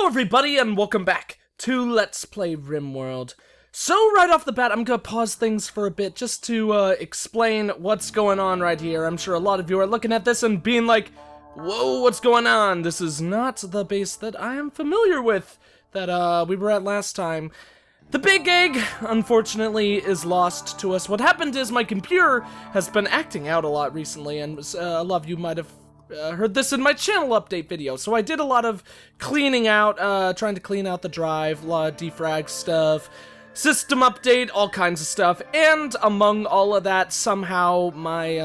everybody, and welcome back to Let's Play RimWorld. So right off the bat, I'm gonna pause things for a bit just to explain what's going on right here. I'm sure a lot of you are looking at this and being like, whoa, what's going on? This is not the base that I am familiar with that we were at last time. The Big Egg, unfortunately, is lost to us. What happened is my computer has been acting out a lot recently, and a lot of you might have heard this in my channel update video. So I did a lot of cleaning out, trying to clean out the drive, a lot of defrag stuff, system update, all kinds of stuff, and among all of that, somehow my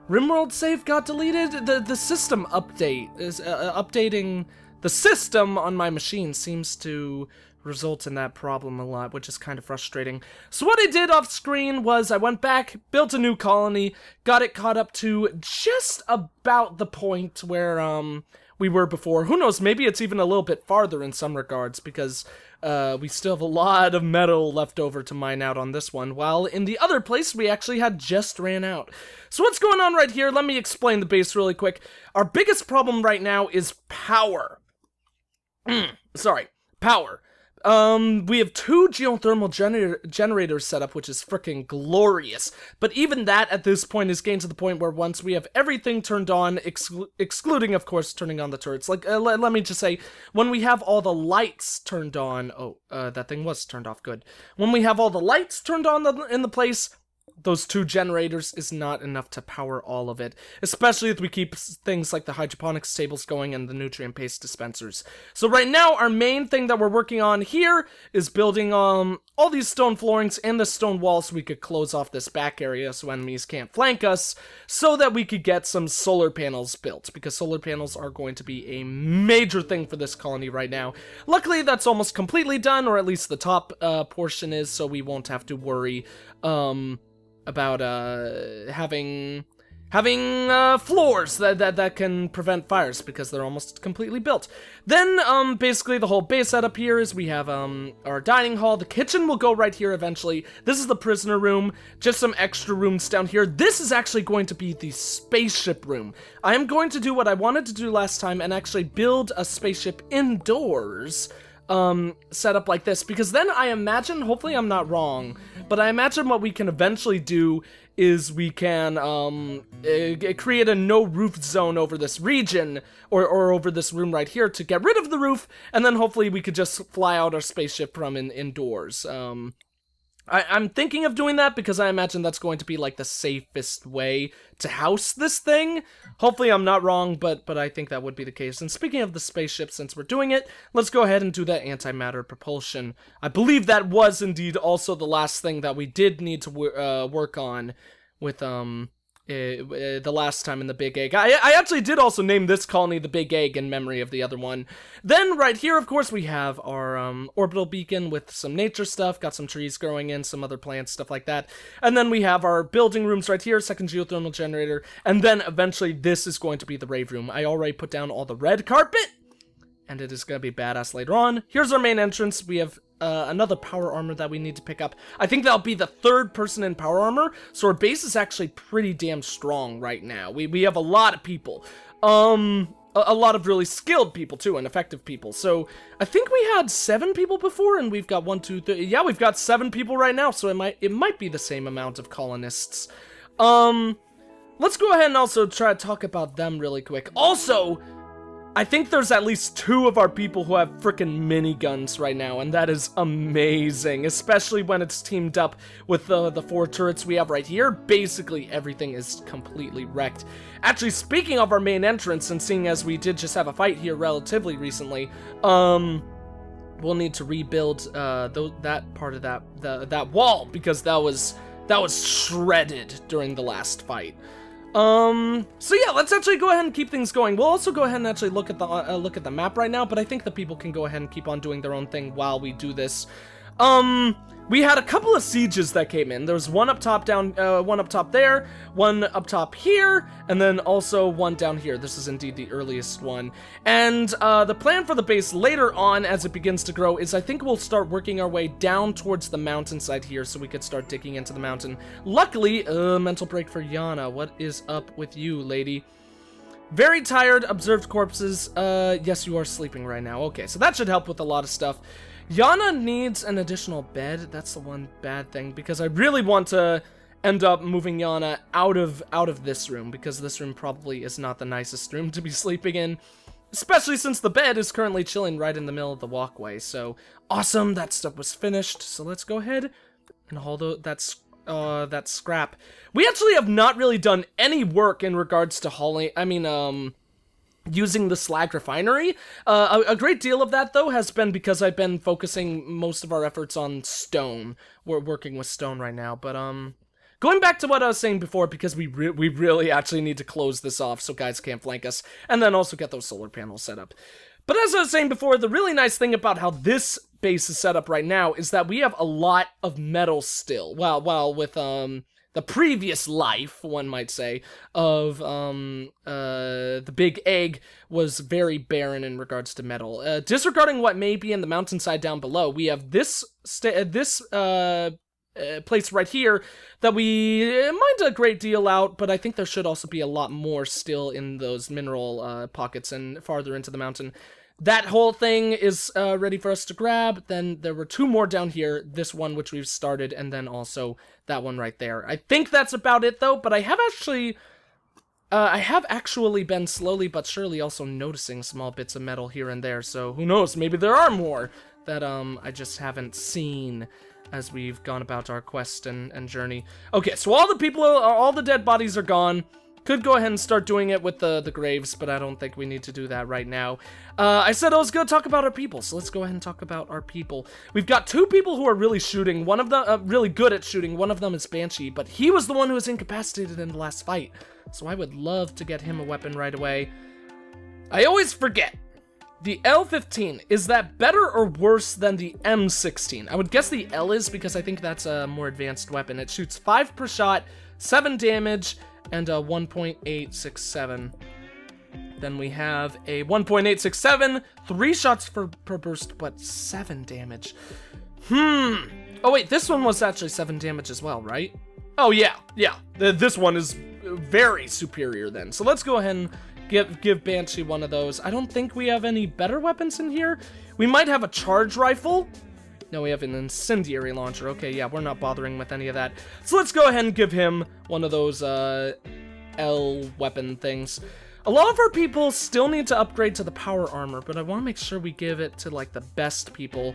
RimWorld save got deleted. The system update is updating the system on my machine seems to result in that problem a lot, which is kind of frustrating. So what I did off screen was I went back, built a new colony, got it caught up to just about the point where we were before. Who knows, maybe it's even a little bit farther in some regards, because we still have a lot of metal left over to mine out on this one, while in the other place we actually had just ran out. So what's going on right here? Let me explain the base really quick. Our biggest problem right now is power. Power. We have two geothermal generators set up, which is freaking glorious. But even that, at this point, is getting to the point where once we have everything turned on, excluding, of course, turning on the turrets. Like, let me just say, when we have all the lights turned on... Oh, that thing was turned off, good. When we have all the lights turned on in the place, those two generators is not enough to power all of it, especially if we keep things like the hydroponics tables going and the nutrient paste dispensers. So right now, our main thing that we're working on here is building all these stone floorings and the stone walls so we could close off this back area so enemies can't flank us, so that we could get some solar panels built, because solar panels are going to be a major thing for this colony right now. Luckily, that's almost completely done, or at least the top portion is, so we won't have to worry about having floors that can prevent fires, because they're almost completely built. Then basically the whole base setup here is we have our dining hall. The kitchen will go right here eventually. This is the prisoner room, just some extra rooms down here. This is actually going to be the spaceship room. I am going to do what I wanted to do last time and actually build a spaceship indoors set up like this, because then I imagine, hopefully I'm not wrong, but I imagine what we can eventually do is we can create a no roof zone over this region, or over this room right here, to get rid of the roof, and then hopefully we could just fly out our spaceship from indoors. I'm thinking of doing that because I imagine that's going to be like the safest way to house this thing. Hopefully I'm not wrong, but I think that would be the case. And speaking of the spaceship, since we're doing it, let's go ahead and do that antimatter propulsion. I believe that was indeed also the last thing that we did need to work on with the last time in the Big Egg. I actually did also name this colony the Big Egg in memory of the other one. Then right here, of course, we have our orbital beacon with some nature stuff, got some trees growing in, some other plants, stuff like that. And then we have our building rooms right here, second geothermal generator, and then eventually this is going to be the rave room. I already put down all the red carpet, and it is going to be badass later on. Here's our main entrance. We have another power armor that we need to pick up. I think that'll be the third person in power armor, so our base is actually pretty damn strong right now. We have a lot of people. A lot of really skilled people, too, and effective people. So, I think we had 7 people before, and we've got 1, 2, 3... Yeah, we've got 7 people right now, so it might be the same amount of colonists. Let's go ahead and also try to talk about them really quick. Also, I think there's at least 2 of our people who have frickin' miniguns right now, and that is amazing, especially when it's teamed up with the 4 turrets we have right here. Basically, everything is completely wrecked. Actually, speaking of our main entrance, and seeing as we did just have a fight here relatively recently, we'll need to rebuild that part of that wall, because that was shredded during the last fight. So yeah, let's actually go ahead and keep things going. We'll also go ahead and actually look at the map right now, but I think the people can go ahead and keep on doing their own thing while we do this. We had a couple of sieges that came in. There was one up top one up top there, one up top here, and then also one down here. This is indeed the earliest one. And the plan for the base later on, as it begins to grow, is I think we'll start working our way down towards the mountainside here, so we could start digging into the mountain. Luckily, mental break for Yana. What is up with you, lady? Very tired, observed corpses. Yes, you are sleeping right now. Okay, so that should help with a lot of stuff. Yana needs an additional bed. That's the one bad thing, because I really want to end up moving Yana out of this room, because this room probably is not the nicest room to be sleeping in, especially since the bed is currently chilling right in the middle of the walkway. So awesome, that stuff was finished. So let's go ahead and haul that scrap. We actually have not really done any work in regards to hauling, using the slag refinery. A great deal of that, though, has been because I've been focusing most of our efforts on stone. We're working with stone right now, but, going back to what I was saying before, because we really actually need to close this off so guys can't flank us, and then also get those solar panels set up. But as I was saying before, the really nice thing about how this base is set up right now is that we have a lot of metal still. Well, with, the previous life, one might say, of, the big egg was very barren in regards to metal. Disregarding what may be in the mountainside down below, we have this place right here that we mined a great deal out, but I think there should also be a lot more still in those mineral pockets and farther into the mountain. That whole thing is ready for us to grab. Then there were two more down here, this one which we've started, and then also that one right there. I think that's about it though, but I have actually been slowly but surely also noticing small bits of metal here and there, so who knows, maybe there are more that I just haven't seen as we've gone about our quest and journey. Okay, so all the dead bodies are gone. Could go ahead and start doing it with the graves, but I don't think we need to do that right now. I said I was going to talk about our people, so let's go ahead and talk about our people. We've got two people who are really shooting. One of them, really good at shooting. One of them is Banshee, but he was the one who was incapacitated in the last fight. So I would love to get him a weapon right away. I always forget. The L15, is that better or worse than the M16? I would guess the L is, because I think that's a more advanced weapon. It shoots 5 per shot, 7 damage, and a 1.867. Then we have a 1.867, 3 shots per burst, but 7 damage. Oh wait, this one was actually 7 damage as well, right? Oh yeah. This one is very superior then. So let's go ahead and give Banshee one of those. I don't think we have any better weapons in here. We might have a charge rifle. No, we have an incendiary launcher. Okay, yeah, we're not bothering with any of that. So let's go ahead and give him one of those L weapon things. A lot of our people still need to upgrade to the power armor, but I want to make sure we give it to like the best people.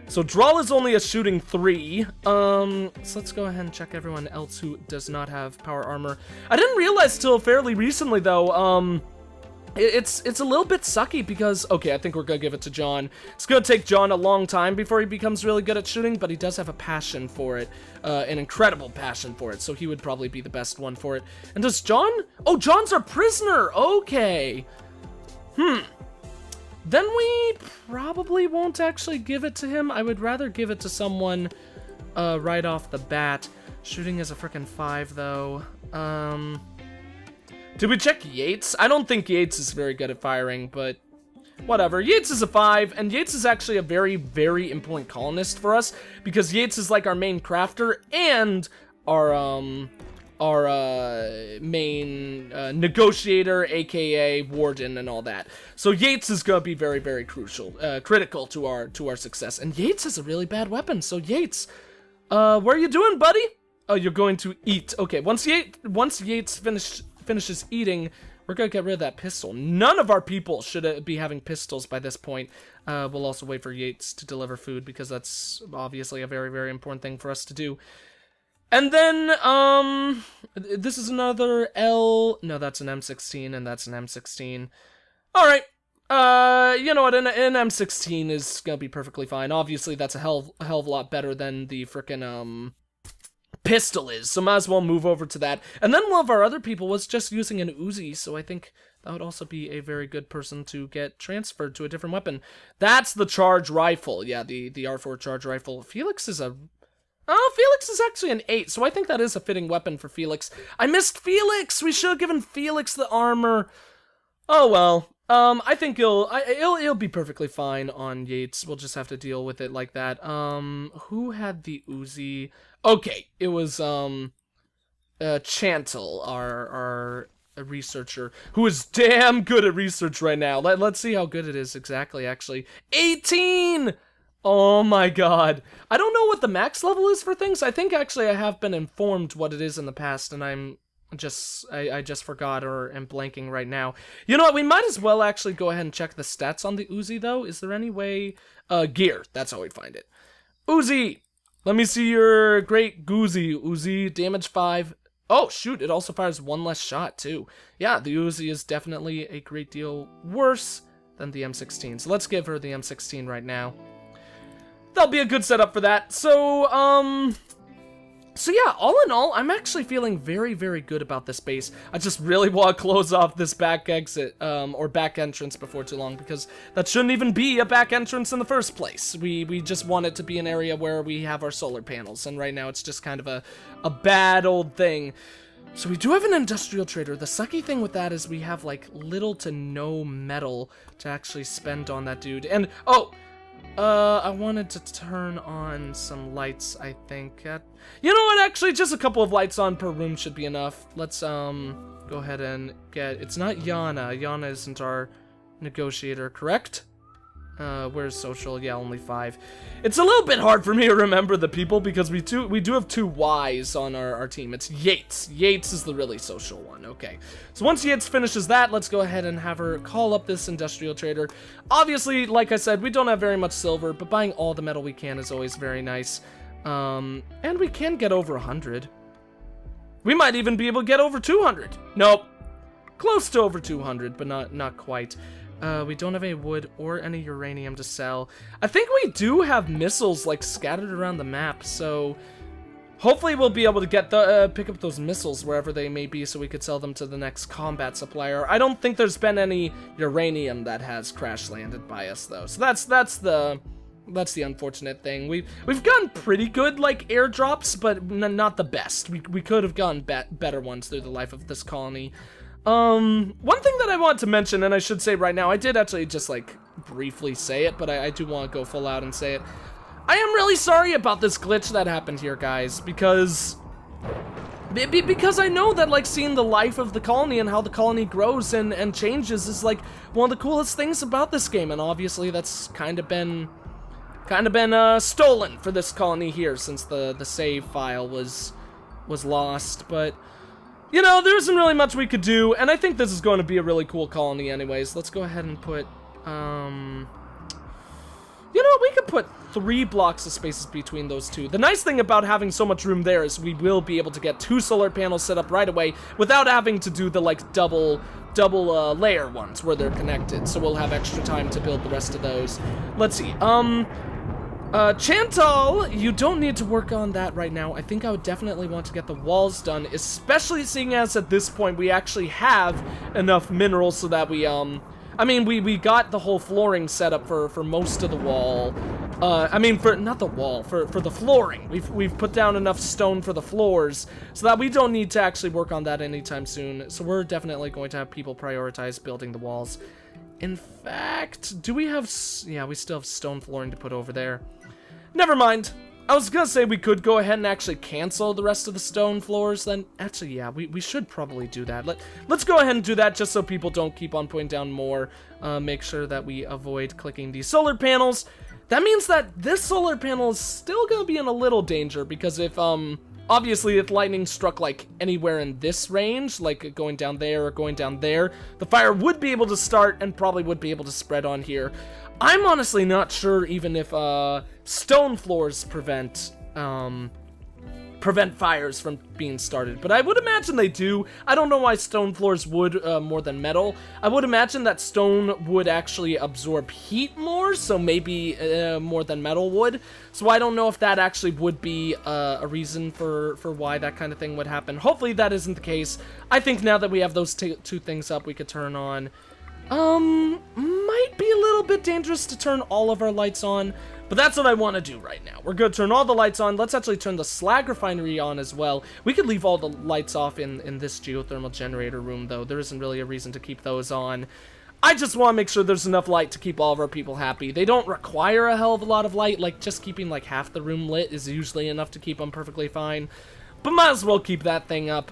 So Drawl is only a shooting 3. So let's go ahead and check everyone else who does not have power armor. I didn't realize till fairly recently though, it's a little bit sucky because, okay, I think we're gonna give it to John. It's gonna take John a long time before he becomes really good at shooting, but he does have a passion for it, an incredible passion for it, so he would probably be the best one for it. And does John? Oh, John's our prisoner! Okay. Then we probably won't actually give it to him. I would rather give it to someone right off the bat. Shooting is a frickin' 5, though. Did we check Yates? I don't think Yates is very good at firing, but whatever. Yates is a 5, and Yates is actually a very, very important colonist for us, because Yates is like our main crafter and our main negotiator, aka warden, and all that. So Yates is gonna be very, very critical to our success. And Yates has a really bad weapon. So Yates, what are you doing, buddy? Oh, you're going to eat. Okay, once Yates finishes eating, we're gonna get rid of that pistol. None of our people should be having pistols by this point. We'll also wait for Yates to deliver food, because that's obviously a very, very important thing for us to do. And then, this is another L. No, that's an M16, and that's an M16. Alright, you know what, an M16 is gonna be perfectly fine. Obviously, that's a hell of a lot better than the frickin', pistol is, so might as well move over to that. And then one of our other people was just using an Uzi, so I think that would also be a very good person to get transferred to a different weapon. That's the charge rifle. Yeah, the R4 charge rifle. Felix is actually an 8, so I think that is a fitting weapon for Felix. I missed Felix! We should have given Felix the armor. Oh well. I think it'll be perfectly fine on Yates. We'll just have to deal with it like that. Who had the Uzi? Okay, it was, Chantel, our a researcher who is damn good at research right now. Let's see how good it is exactly, actually. 18! Oh my god. I don't know what the max level is for things. I think actually I have been informed what it is in the past, and I just forgot or am blanking right now. You know what, we might as well actually go ahead and check the stats on the Uzi, though. Is there any way... gear, that's how we find it. Uzi! Let me see your great Goozy. Uzi, damage 5. Oh, shoot, it also fires 1 less shot, too. Yeah, the Uzi is definitely a great deal worse than the M16. So let's give her the M16 right now. That'll be a good setup for that. So yeah, all in all, I'm actually feeling very, very good about this base. I just really want to close off this back exit, or back entrance before too long, because that shouldn't even be a back entrance in the first place. We just want it to be an area where we have our solar panels, and right now it's just kind of a bad old thing. So we do have an industrial trader. The sucky thing with that is we have, like, little to no metal to actually spend on that dude. And, oh! I wanted to turn on some lights, I think. You know what, actually, just a couple of lights on per room should be enough. Let's, go ahead and get... It's not Yana. Yana isn't our negotiator, correct? Where's social? Yeah, only 5. It's a little bit hard for me to remember the people because we do have 2 Ys on our team. It's Yates. Yates is the really social one. Okay. So once Yates finishes that, let's go ahead and have her call up this industrial trader. Obviously, like I said, we don't have very much silver, but buying all the metal we can is always very nice. And we can get over 100. We might even be able to get over 200. Nope. Close to over 200, but not quite. We don't have any wood or any uranium to sell. I think we do have missiles, like, scattered around the map, so hopefully we'll be able to get the pick up those missiles wherever they may be so we could sell them to the next combat supplier. I don't think there's been any uranium that has crash landed by us, though, so that's the unfortunate thing. We've gotten pretty good, like, airdrops, but not the best. We could have gotten better ones through the life of this colony. One thing that I want to mention, and I should say right now, I did actually just, like, briefly say it, but I do want to go full out and say it. I am really sorry about this glitch that happened here, guys, because I know that, like, seeing the life of the colony and how the colony grows and changes is, like, one of the coolest things about this game, and obviously that's kind of been stolen for this colony here since the save file was lost, but... You know, there isn't really much we could do, and I think this is going to be a really cool colony anyways. Let's go ahead and put, you know, we could put 3 blocks of spaces between those 2. The nice thing about having so much room there is we will be able to get 2 solar panels set up right away without having to do the, like, double layer ones where they're connected, so we'll have extra time to build the rest of those. Let's see, Chantal, you don't need to work on that right now. I think I would definitely want to get the walls done, especially seeing as at this point we actually have enough minerals so that we, I mean, we got the whole flooring set up for most of the wall. Not the wall, for the flooring. We've put down enough stone for the floors so that we don't need to actually work on that anytime soon. So we're definitely going to have people prioritize building the walls. In fact, do we have... Yeah, we still have stone flooring to put over there. Never mind. I was gonna say we could go ahead and actually cancel the rest of the stone floors then. Actually, yeah, we should probably do that. Let's go ahead and do that just so people don't keep on putting down more. Make sure that we avoid clicking these solar panels. That means that this solar panel is still gonna be in a little danger because if, obviously, if lightning struck, like, anywhere in this range, like going down there or going down there, the fire would be able to start and probably would be able to spread on here. I'm honestly not sure even if, stone floors prevent fires from being started, but I would imagine they do. I don't know why stone floors would more than metal. I would imagine that stone would actually absorb heat more, so maybe more than metal would. So I don't know if that actually would be a reason for why that kind of thing would happen. Hopefully that isn't the case. I think now that we have those 2 things up, we could turn on... might be a little bit dangerous to turn all of our lights on, but that's what I want to do right now. We're going to turn all the lights on. Let's actually turn the slag refinery on as well. We could leave all the lights off in this geothermal generator room, though. There isn't really a reason to keep those on. I just want to make sure there's enough light to keep all of our people happy. They don't require a hell of a lot of light. Like, just keeping, like, half the room lit is usually enough to keep them perfectly fine. But might as well keep that thing up.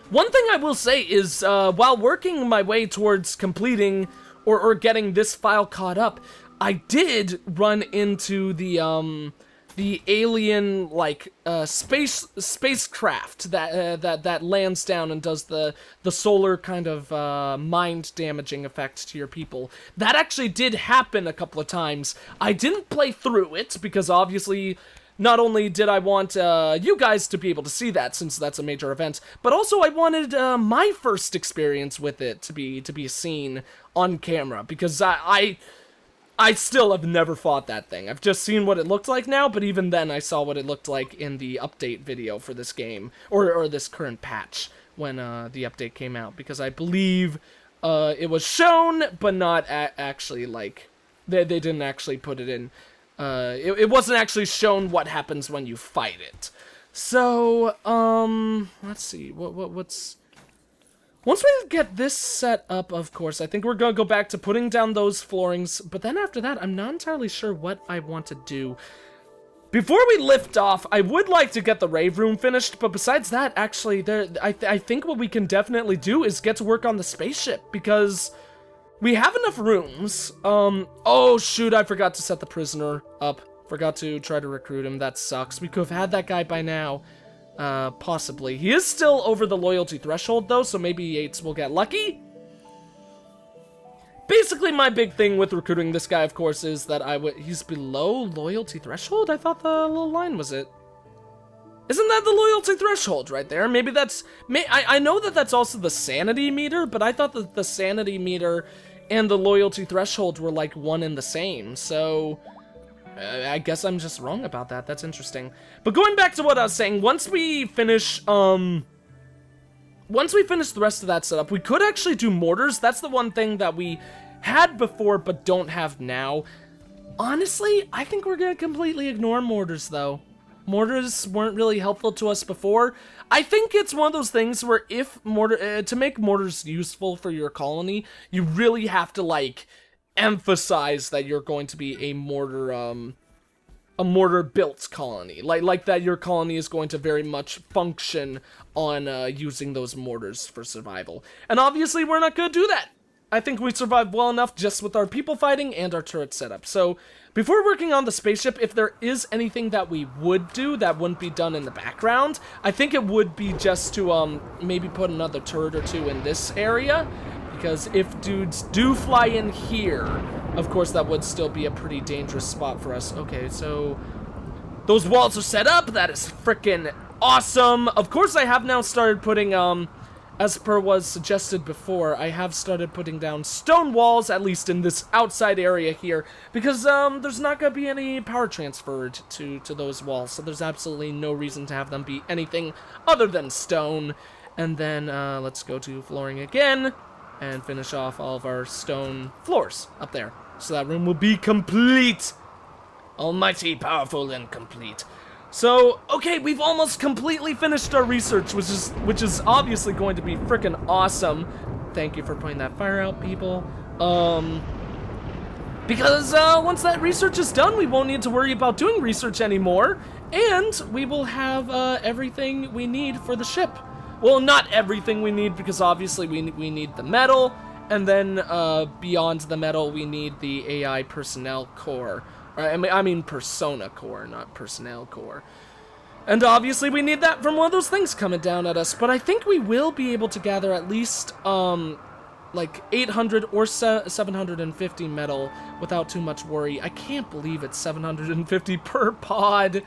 One thing I will say is, while working my way towards completing or getting this file caught up, I did run into the alien, like, spacecraft that lands down and does the solar kind of, mind-damaging effect to your people. That actually did happen a couple of times. I didn't play through it, because obviously, not only did I want, you guys to be able to see that, since that's a major event, but also I wanted, my first experience with it to be seen on camera, because I still have never fought that thing. I've just seen what it looked like now, but even then I saw what it looked like in the update video for this game, or this current patch, when the update came out, because I believe it was shown, but not actually, like, they didn't actually put it in. It wasn't actually shown what happens when you fight it. So, let's see, what's... Once we get this set up, of course, I think we're gonna go back to putting down those floorings, but then after that, I'm not entirely sure what I want to do. Before we lift off, I would like to get the rave room finished, but besides that, actually, I think what we can definitely do is get to work on the spaceship, because we have enough rooms. Oh shoot, I forgot to set the prisoner up. Forgot to try to recruit him, that sucks. We could have had that guy by now. Possibly. He is still over the loyalty threshold, though, so maybe Yates will get lucky. Basically, my big thing with recruiting this guy, of course, is that he's below loyalty threshold? I thought the little line was it. Isn't that the loyalty threshold right there? Maybe that's... I know that that's also the sanity meter, but I thought that the sanity meter and the loyalty threshold were, like, one and the same, so... I guess I'm just wrong about that. That's interesting. But going back to what I was saying, once we finish the rest of that setup, we could actually do mortars. That's the one thing that we had before but don't have now. Honestly, I think we're gonna completely ignore mortars, though. Mortars weren't really helpful to us before. I think it's one of those things where if to make mortars useful for your colony, you really have to, like, emphasize that you're going to be a mortar built colony, like that your colony is going to very much function on using those mortars for survival. And obviously we're not going to do that. I think we survived well enough just with our people fighting and our turret setup. So before working on the spaceship, if there is anything that we would do that wouldn't be done in the background, I think it would be just to maybe put another turret or two in this area. Because if dudes do fly in here, of course that would still be a pretty dangerous spot for us. Okay, so those walls are set up. That is freaking awesome. Of course I have now started putting, as per was suggested before, I have started putting down stone walls, at least in this outside area here, because there's not going to be any power transferred to those walls, so there's absolutely no reason to have them be anything other than stone. And then let's go to flooring again. And finish off all of our stone floors up there. So that room will be complete. Almighty, powerful, and complete. So, okay, we've almost completely finished our research, which is obviously going to be freaking awesome. Thank you for putting that fire out, people. Because once that research is done, we won't need to worry about doing research anymore. And we will have everything we need for the ship. Well, not everything we need, because obviously we need the metal, and then beyond the metal, we need the AI personnel core. I mean persona core, not personnel core. And obviously we need that from one of those things coming down at us, but I think we will be able to gather at least, like 800 or 750 metal without too much worry. I can't believe it's 750 per pod.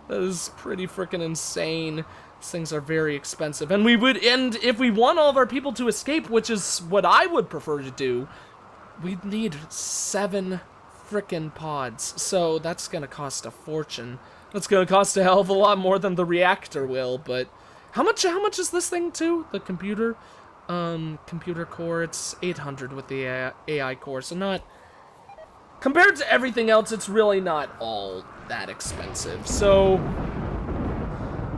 That is pretty freaking insane. These things are very expensive, and if we want all of our people to escape, which is what I would prefer to do, we'd need 7 frickin' pods, so that's gonna cost a fortune. That's gonna cost a hell of a lot more than the reactor will, but how much is this thing too? The computer core, it's 800 with the AI core, so not, compared to everything else, it's really not all that expensive, so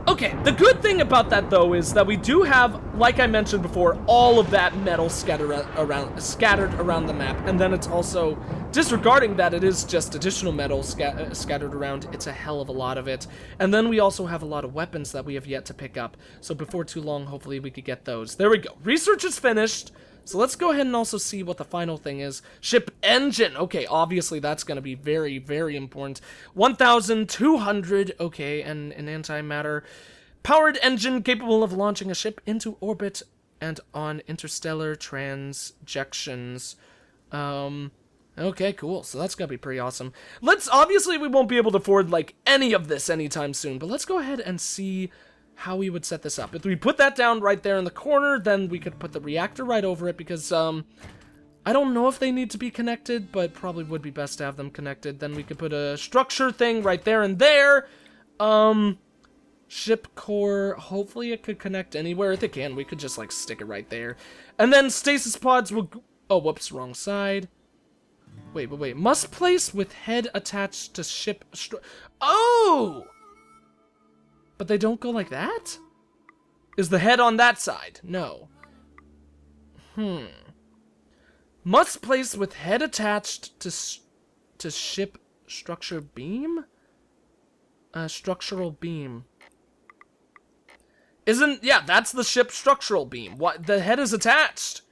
Okay, the good thing about that, though, is that we do have, like I mentioned before, all of that metal scattered around the map, and then it's also, disregarding that it is just additional metal scattered around, it's a hell of a lot of it. And then we also have a lot of weapons that we have yet to pick up, so before too long, hopefully we could get those. There we go. Research is finished, so let's go ahead and also see what the final thing is. Ship engine. Okay, obviously that's going to be very, very important. 1,200, okay, and an antimatter. Powered engine capable of launching a ship into orbit and on interstellar transjections. Okay, cool. So that's going to be pretty awesome. Obviously we won't be able to afford, like, any of this anytime soon, but let's go ahead and see how we would set this up. If we put that down right there in the corner, then we could put the reactor right over it, because, I don't know if they need to be connected, but probably would be best to have them connected. Then we could put a structure thing right there and there. Ship core, hopefully it could connect anywhere. If it can, we could just, like, stick it right there. And then stasis pods will... Oh, whoops, wrong side. Wait. Must place with head attached to ship... Oh! But they don't go like that? Is the head on that side? No. Must place with head attached to ship structure beam? Structural beam. Yeah, that's the ship structural beam. What? The head is attached.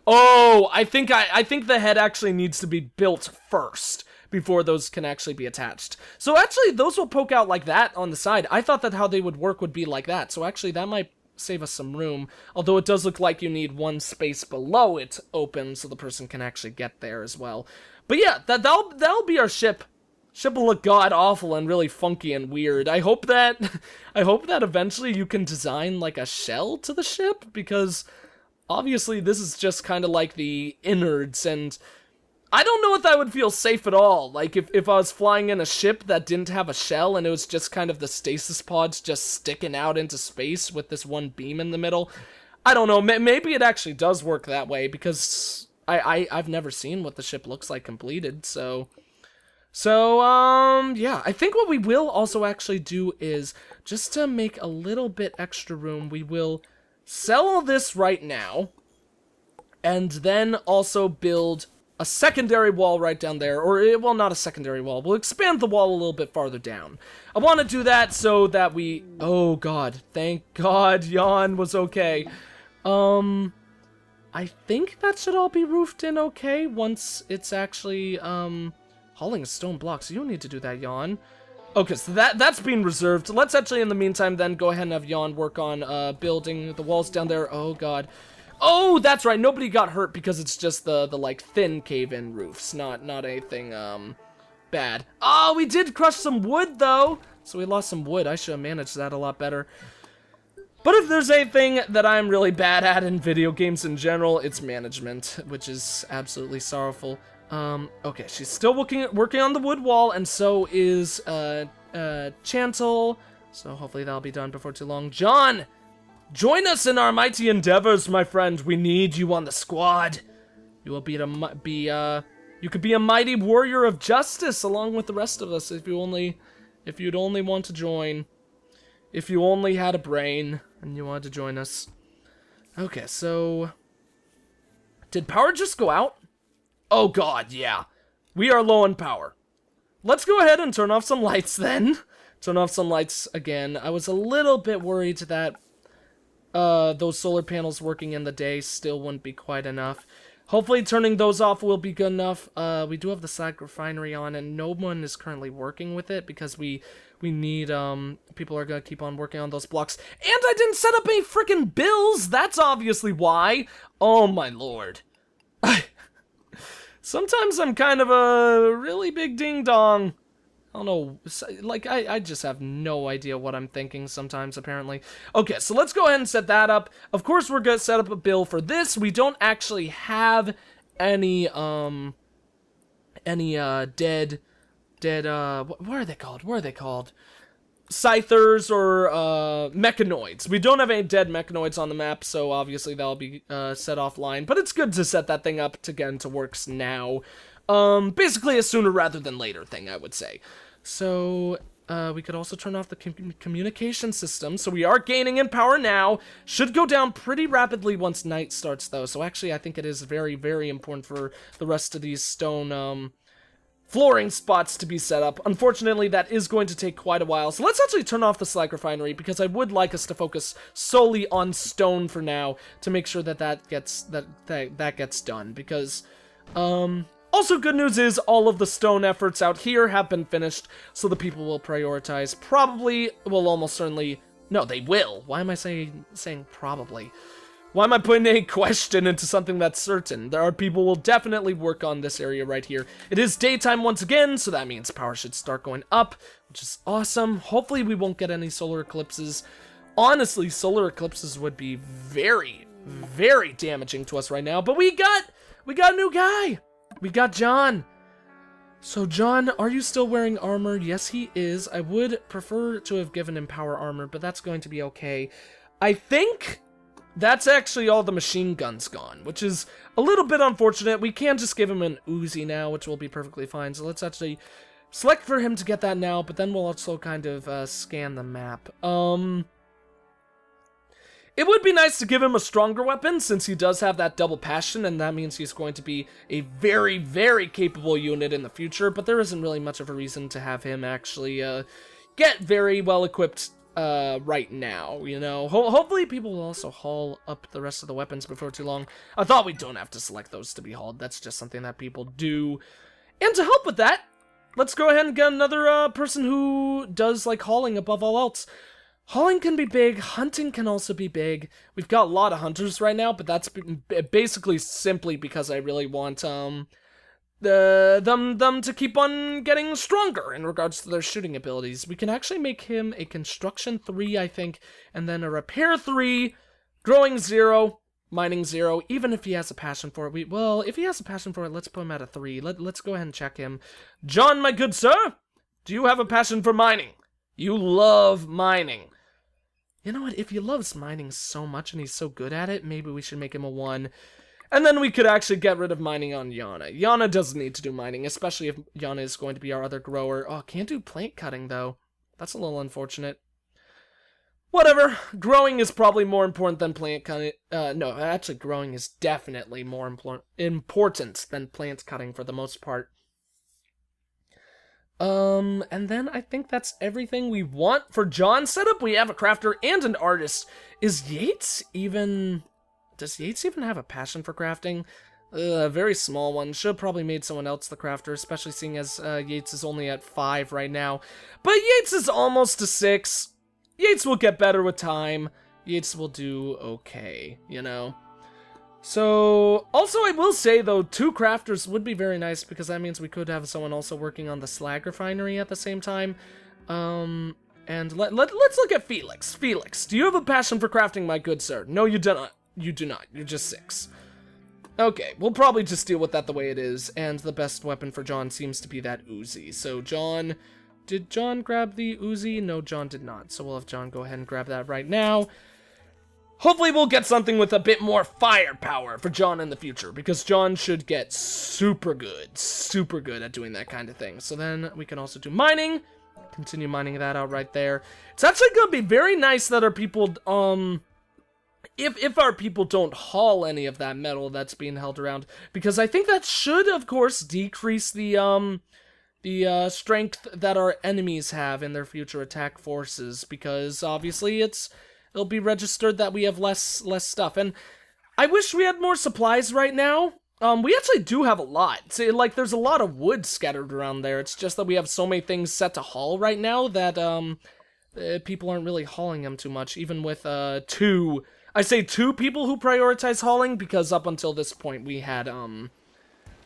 Oh, I think the head actually needs to be built first before those can actually be attached. So actually, those will poke out like that on the side. I thought that how they would work would be like that. So actually, that might save us some room. Although it does look like you need one space below it open so the person can actually get there as well. But yeah, that'll be our ship. Ship will look god-awful and really funky and weird. I hope that eventually you can design like a shell to the ship, because obviously this is just kind of like the innards, and I don't know if I would feel safe at all. Like, if I was flying in a ship that didn't have a shell and it was just kind of the stasis pods just sticking out into space with this one beam in the middle. I don't know, maybe it actually does work that way, because I've never seen what the ship looks like completed, so yeah. I think what we will also actually do is, just to make a little bit extra room, we will sell all this right now, and then also build a secondary wall right down there, or, well, not a secondary wall. We'll expand the wall a little bit farther down. I want to do that so that we... Oh, God. Thank God Jan was okay. I think that should all be roofed in okay once it's actually, hauling stone blocks. You don't need to do that, Jan. Okay, so that's being reserved. Let's actually, in the meantime, then go ahead and have Jan work on, building the walls down there. Oh, God. Oh, that's right. Nobody got hurt because it's just the like thin cave-in roofs, not anything bad. Oh, we did crush some wood though, so we lost some wood. I should have managed that a lot better. But if there's anything that I'm really bad at in video games in general, it's management, which is absolutely sorrowful. Okay, she's still working on the wood wall, and so is Chantal. So hopefully that'll be done before too long. John! Join us in our mighty endeavors, my friend. We need you on the squad. You will you could be a mighty warrior of justice along with the rest of us if you'd only want to join. If you only had a brain and you wanted to join us. Okay, so did power just go out? Oh God, yeah. We are low on power. Let's go ahead and turn off some lights then. Turn off some lights again. I was a little bit worried that those solar panels working in the day still wouldn't be quite enough. Hopefully turning those off will be good enough. We do have the slag refinery on, and no one is currently working with it because we need, people are gonna keep on working on those blocks. And I didn't set up any freaking bills! That's obviously why! Oh my lord. Sometimes I'm kind of a really big ding-dong. I don't know, like, I just have no idea what I'm thinking sometimes, apparently. Okay, so let's go ahead and set that up. Of course, we're gonna set up a bill for this. We don't actually have any, dead, what are they called? What are they called? Scythers or, mechanoids. We don't have any dead mechanoids on the map, so obviously that'll be, set offline. But it's good to set that thing up to works now. Basically a sooner rather than later thing, I would say. So, We could also turn off the communication system, so we are gaining in power now. Should go down pretty rapidly once night starts, though, so actually I think it is very, very important for the rest of these stone, flooring spots to be set up. Unfortunately, that is going to take quite a while, so let's actually turn off the slag refinery, because I would like us to focus solely on stone for now, to make sure that that gets done, because, also, good news is all of the stone efforts out here have been finished, so the people will prioritize. Probably, will almost certainly... No, they will. Why am I saying probably? Why am I putting a question into something that's certain? There are people who will definitely work on this area right here. It is daytime once again, so that means power should start going up, which is awesome. Hopefully we won't get any solar eclipses. Honestly, solar eclipses would be very, very damaging to us right now, but we got a new guy! We got John. So John, are you still wearing armor? Yes, he is. I would prefer to have given him power armor, but that's going to be okay. I think that's actually all the machine guns gone, which is a little bit unfortunate. We can just give him an Uzi now, which will be perfectly fine. So let's actually select for him to get that now, but then we'll also kind of scan the map. It would be nice to give him a stronger weapon, since he does have that double passion, and that means he's going to be a very, very capable unit in the future, but there isn't really much of a reason to have him actually get very well equipped right now, you know? Hopefully people will also haul up the rest of the weapons before too long. I thought we don't have to select those to be hauled. That's just something that people do. And to help with that, let's go ahead and get another person who does, like, hauling above all else. Hauling can be big, hunting can also be big. We've got a lot of hunters right now, but that's basically simply because I really want them to keep on getting stronger in regards to their shooting abilities. We can actually make him a construction 3, I think, and then a repair 3, growing 0, mining 0, even if he has a passion for it. Well, if he has a passion for it, let's put him at a 3. Let's go ahead and check him. John, my good sir, do you have a passion for mining? You love mining. You know what, if he loves mining so much and he's so good at it, maybe we should make him a 1. And then we could actually get rid of mining on Yana. Yana doesn't need to do mining, especially if Yana is going to be our other grower. Oh, can't do plant cutting, though. That's a little unfortunate. Whatever. Growing is probably more important than plant cutting. No, actually, growing is definitely more important than plant cutting for the most part. And then I think that's everything we want for John's setup. We have a crafter and an artist. Does Yates even have a passion for crafting? A very small one. Should have probably made someone else the crafter, especially seeing as Yates is only at 5 right now. But Yates is almost to 6. Yates will get better with time. Yates will do okay, you know? So, also I will say, though, 2 crafters would be very nice, because that means we could have someone also working on the slag refinery at the same time. And let's look at Felix. Felix, do you have a passion for crafting, my good sir? No, you do not. You do not. You're just 6. Okay, we'll probably just deal with that the way it is, and the best weapon for John seems to be that Uzi. So, John... Did John grab the Uzi? No, John did not. So we'll have John go ahead and grab that right now. Hopefully we'll get something with a bit more firepower for John in the future, because John should get super good at doing that kind of thing. So then we can also do mining, continue mining that out right there. It's actually going to be very nice that our people, if our people don't haul any of that metal that's being held around, because I think that should, of course, decrease the strength that our enemies have in their future attack forces, because obviously it'll be registered that we have less stuff. And I wish we had more supplies right now. We actually do have a lot. See, like, there's a lot of wood scattered around there. It's just that we have so many things set to haul right now that people aren't really hauling them too much, even with 2. I say 2 people who prioritize hauling, because up until this point we had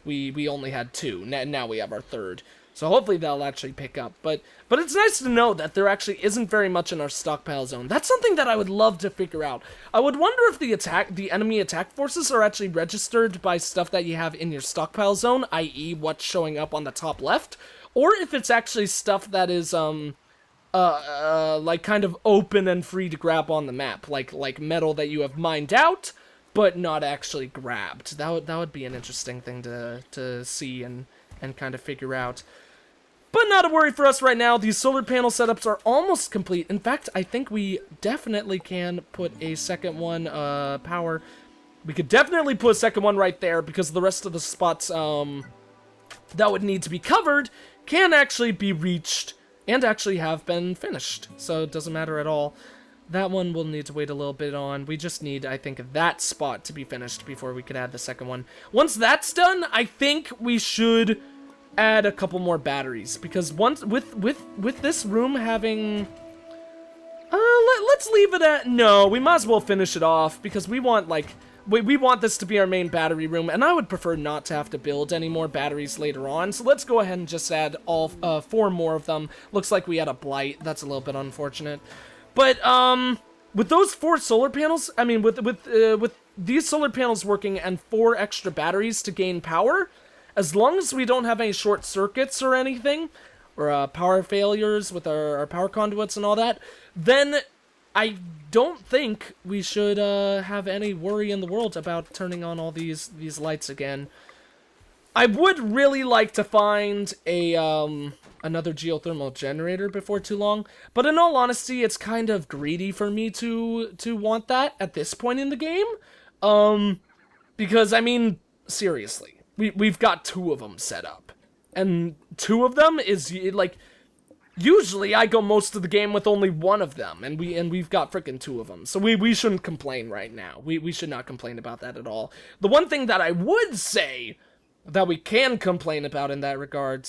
we only had 2. Now we have our 3rd. So hopefully that'll actually pick up. But it's nice to know that there actually isn't very much in our stockpile zone. That's something that I would love to figure out. I would wonder if the enemy attack forces are actually registered by stuff that you have in your stockpile zone, i.e. what's showing up on the top left, or if it's actually stuff that is like kind of open and free to grab on the map, like metal that you have mined out but not actually grabbed. That would be an interesting thing to see and kind of figure out. But not a worry for us right now. These solar panel setups are almost complete. In fact, I think we definitely can put a second one, power. We could definitely put a second one right there because the rest of the spots, that would need to be covered can actually be reached and actually have been finished. So it doesn't matter at all. That one will need to wait a little bit on. We just need, I think, that spot to be finished before we could add the second one. Once that's done, I think we should add a couple more batteries, because once with this room having let's leave it at no, we might as well finish it off because we want we want this to be our main battery room, and I would prefer not to have to build any more batteries later on. So let's go ahead and just add all 4 more of them. Looks like we had a blight. That's a little bit unfortunate. But with those 4 solar panels, I mean with these solar panels working and 4 extra batteries to gain power, as long as we don't have any short circuits or anything, or power failures with our power conduits and all that, then I don't think we should have any worry in the world about turning on all these lights again. I would really like to find a another geothermal generator before too long, but in all honesty, it's kind of greedy for me to want that at this point in the game, because I mean, seriously. We've got 2 of them set up, and 2 of them is like, usually I go most of the game with only 1 of them, and we've got frickin' 2 of them, so we shouldn't complain right now. We should not complain about that at all. The one thing that I would say that we can complain about in that regard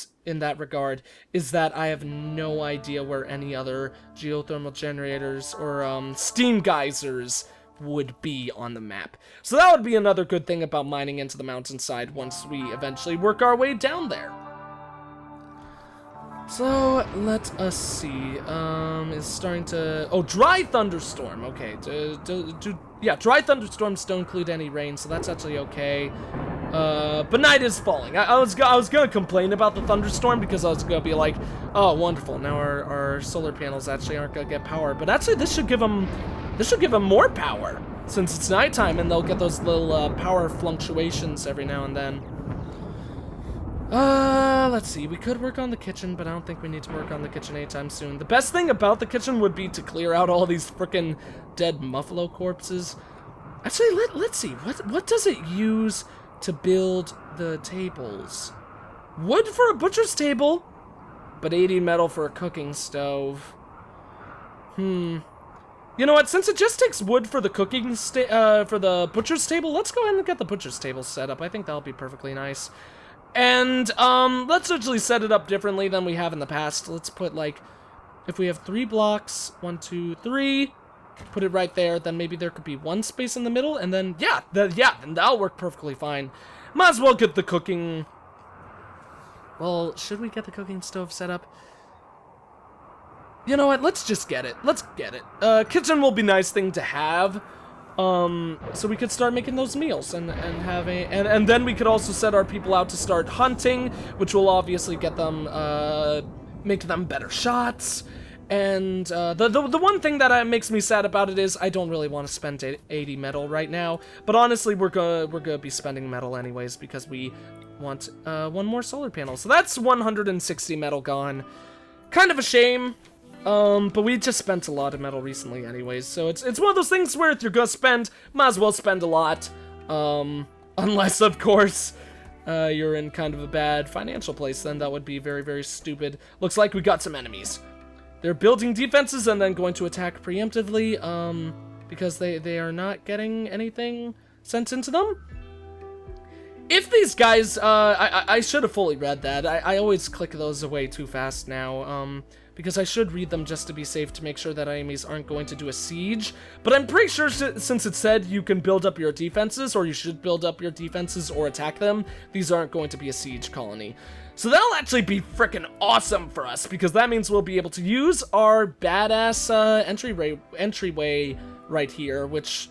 is that I have no idea where any other geothermal generators or steam geysers would be on the map. So that would be another good thing about mining into the mountainside once we eventually work our way down there. So let us see. It's starting to dry thunderstorm. Okay, yeah, dry thunderstorms don't include any rain, so that's actually okay. But night is falling. I was gonna complain about the thunderstorm because I was gonna be like, oh, wonderful, now our solar panels actually aren't gonna get power. But actually, this should give them more power since it's nighttime, and they'll get those little power fluctuations every now and then. Let's see. We could work on the kitchen, but I don't think we need to work on the kitchen anytime soon. The best thing about the kitchen would be to clear out all these frickin' dead muffalo corpses. Actually, let's see. What does it use to build the tables? Wood for a butcher's table, but 80 metal for a cooking stove. You know what? Since it just takes wood for the cooking for the butcher's table, let's go ahead and get the butcher's table set up. I think that'll be perfectly nice. And let's actually set it up differently than we have in the past. Let's put, like, if we have 3 blocks, 1, 2, 3, put it right there. Then maybe there could be 1 space in the middle, and then and that'll work perfectly fine. Might as well get the cooking. Well, should we get the cooking stove set up? You know what? Let's just get it. Let's get it. Kitchen will be a nice thing to have. So we could start making those meals and then we could also set our people out to start hunting, which will obviously get them, make them better shots. And, the one thing that makes me sad about it is I don't really want to spend 80 metal right now, but honestly, we're gonna be spending metal anyways because we want, 1 more solar panel. So that's 160 metal gone. Kind of a shame. But we just spent a lot of metal recently anyways, so it's one of those things where if you're gonna spend, might as well spend a lot. Unless, of course, you're in kind of a bad financial place, then that would be very, very stupid. Looks like we got some enemies. They're building defenses and then going to attack preemptively, because they are not getting anything sent into them. If these guys, I should have fully read that. I always click those away too fast now, because I should read them just to be safe to make sure that enemies aren't going to do a siege. But I'm pretty sure since it said you can build up your defenses, or you should build up your defenses or attack them, these aren't going to be a siege colony. So that'll actually be frickin' awesome for us, because that means we'll be able to use our badass entryway right here, which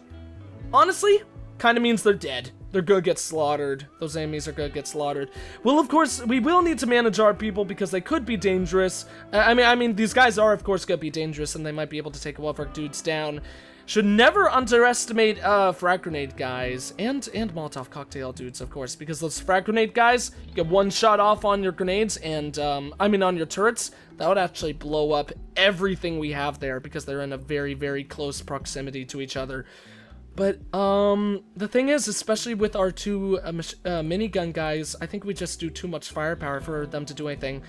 honestly kind of means they're dead. They're gonna get slaughtered. Those enemies are gonna get slaughtered. Well, of course, we will need to manage our people because they could be dangerous. I mean, these guys are, of course, gonna be dangerous, and they might be able to take one of our dudes down. Should never underestimate frag grenade guys and Molotov cocktail dudes, of course, because those frag grenade guys get one shot off on your grenades and I mean on your turrets. That would actually blow up everything we have there because they're in a very, very close proximity to each other. But the thing is, especially with our two minigun guys, I think we just do too much firepower for them to do anything.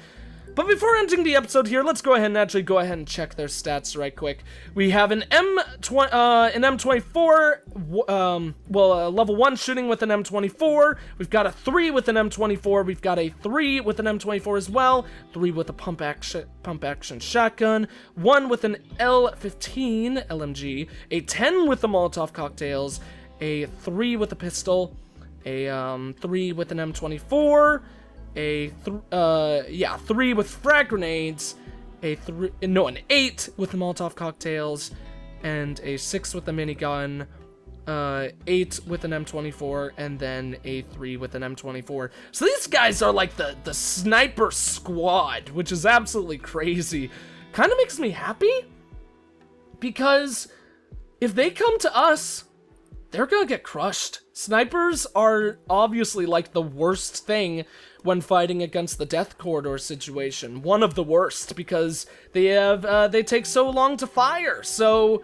But before ending the episode here, let's go ahead and check their stats right quick. We have an M24, level 1 shooting with an M24. We've got a 3 with an M24. We've got a 3 with an M24 as well. 3 with a pump action shotgun. 1 with an L15 LMG. A 10 with the Molotov cocktails. A 3 with a pistol. A 3 with an M24. A 3 with frag grenades, an 8 with the Molotov cocktails, and a 6 with the minigun, 8 with an M24, and then a 3 with an M24. So these guys are like the sniper squad, which is absolutely crazy. Kind of makes me happy, because if they come to us, they're gonna get crushed. Snipers are obviously like the worst thing when fighting against the death corridor situation. One of the worst, because they take so long to fire. So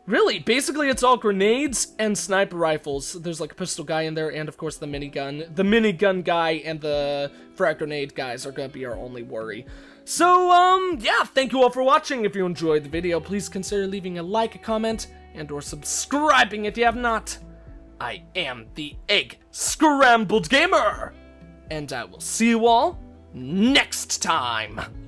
really, basically it's all grenades and sniper rifles. There's like a pistol guy in there, and of course the minigun. The minigun guy and the frag grenade guys are gonna be our only worry. So, yeah, thank you all for watching. If you enjoyed the video, please consider leaving a like, a comment, and or subscribing if you have not. I am the EggScrambledGamer, and I will see you all next time.